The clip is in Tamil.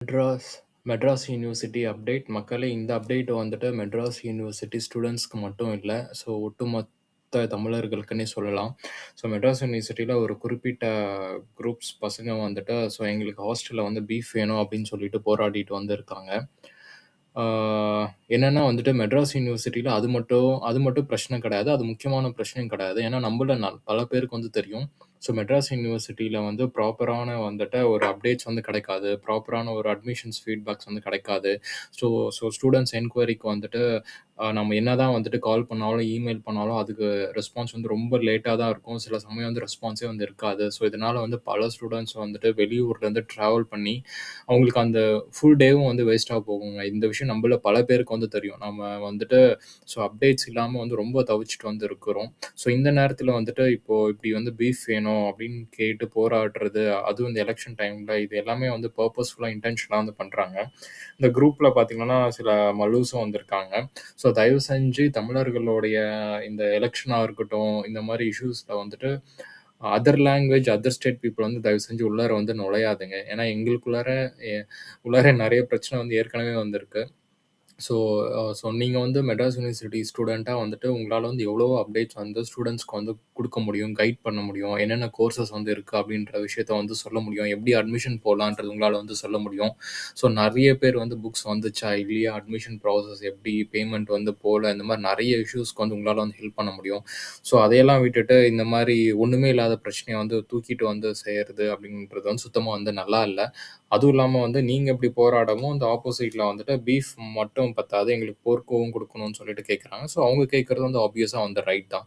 Madras Madras university update. மக்களே, இந்த அப்டேட் வந்துட்டு மெட்ராஸ் யூனிவர்சிட்டி ஸ்டூடெண்ட்ஸ்க்கு மட்டும் இல்ல. ஸோ ஒட்டுமொத்த தமிழர்களுக்குன்னே சொல்லலாம். ஸோ மெட்ராஸ் யூனிவர்சிட்டியில ஒரு குறிப்பிட்ட குரூப்ஸ் பசங்க வந்துட்டு, ஸோ எங்களுக்கு ஹாஸ்டல்ல வந்து பீஃப் வேணும் அப்படின்னு சொல்லிட்டு போராடிட்டு வந்திருக்காங்க. ஆ, என்னன்னா வந்துட்டு மெட்ராஸ் யூனிவர்சிட்டியில அது மட்டும் பிரச்சனை கிடையாது. அது முக்கியமான பிரச்சனையும் கிடையாது. ஏன்னா நம்மள பல பேருக்கு வந்து தெரியும். ஸோ மெட்ராஸ் யூனிவர்சிட்டியில வந்து ப்ராப்பரான வந்துட்டு ஒரு அப்டேட்ஸ் வந்து கிடைக்காது. ப்ராப்பரான ஒரு அட்மிஷன்ஸ் ஃபீட்பேக்ஸ் வந்து கிடைக்காது. ஸோ ஸோ ஸ்டூடண்ட்ஸ் என்கொயரிக்கு வந்துட்டு நம்ம என்னதான் வந்துட்டு கால் பண்ணாலும், இமெயில் பண்ணாலும் அதுக்கு ரெஸ்பான்ஸ் வந்து ரொம்ப லேட்டா தான் இருக்கும். சில சமயம் வந்து ரெஸ்பான்ஸே வந்து இருக்காது. ஸோ இதனால வந்து பல ஸ்டூடண்ட்ஸ் வந்துட்டு வெளியூர்லேருந்து ட்ராவல் பண்ணி அவங்களுக்கு அந்த ஃபுல் டேவும் வந்து வேஸ்ட்டா போகுங்க. இந்த விஷயம் நம்மள பல பேருக்கு வந்து தெரியும். நம்ம வந்துட்டு ஸோ அப்டேட்ஸ் இல்லாம வந்து ரொம்ப தவிச்சுட்டு வந்து இருக்கிறோம். ஸோ இந்த நேரத்தில வந்துட்டு இப்போ இப்படி வந்து பீஃப் வேணும் அப்படின்னு கேட்டு போராடுறது, அதுவும் இந்த எலக்ஷன் டைம்ல இது எல்லாமே வந்து பர்ப்பஸ்ஃபுல்லா, இன்டென்ஷனலா வந்து பண்றாங்க. இந்த குரூப்ல பார்த்தீங்கன்னா, சில மல்லூஸும் வந்திருக்காங்க. ஸோ தயவு செஞ்சு தமிழர்களுடைய இந்த எலக்ஷனா இருக்கட்டும், இந்த மாரி இஷ்யூஸ்ல வந்துட்டு other language, other state people வந்து தயவு செஞ்சு உள்ளார வந்து நுழையாதுங்க. ஏன்னா எங்களுக்குள்ளார எ உள்ளார நெறைய பிரச்சனை வந்து ஏற்கனவே வந்திருக்கு. ஸோ நீங்க வந்து மெட்ராஸ் யூனிவர்சிட்டி ஸ்டூடெண்ட்டா வந்துட்டு உங்களால வந்து எவ்வளவோ அப்டேட்ஸ் வந்து ஸ்டூடண்ட்ஸ்க்கு வந்து குடுக்க முடியும், கைட் பண்ண முடியும். என்னென்ன கோர்சஸ் வந்து இருக்கு அப்படின்ற விஷயத்த வந்து சொல்ல முடியும். எப்படி அட்மிஷன் போடலான்றது உங்களால வந்து சொல்ல முடியும். ஸோ நெறைய பேர் வந்து புக்ஸ் வந்துச்சா, இல்லையா, அட்மிஷன் ப்ராசஸ் எப்படி, பேமெண்ட் வந்து போல, இந்த மாரி நெறைய இஷ்யூஸ்க்கு வந்து உங்களால வந்து ஹெல்ப் பண்ண முடியும். ஸோ அதையெல்லாம் விட்டுட்டு இந்த மாரி ஒண்ணுமே இல்லாத பிரச்சனைய வந்து தூக்கிட்டு வந்து செய்றது அப்படின்றது வந்து சுத்தமா வந்து நல்லா இல்ல. அதுவும் இல்லாம வந்து நீங்க இப்படி போராடவும், இந்த ஆப்போசிட்ல வந்துட்டு பீஃப் மட்டும் பத்தாது, எங்களுக்கு போர்க்கும் குடுக்கணும்னு சொல்லிட்டு கேட்கறாங்க. ஸோ அவங்க கேட்கறது வந்து ஆப்வியஸா வந்து ரைட் தான்.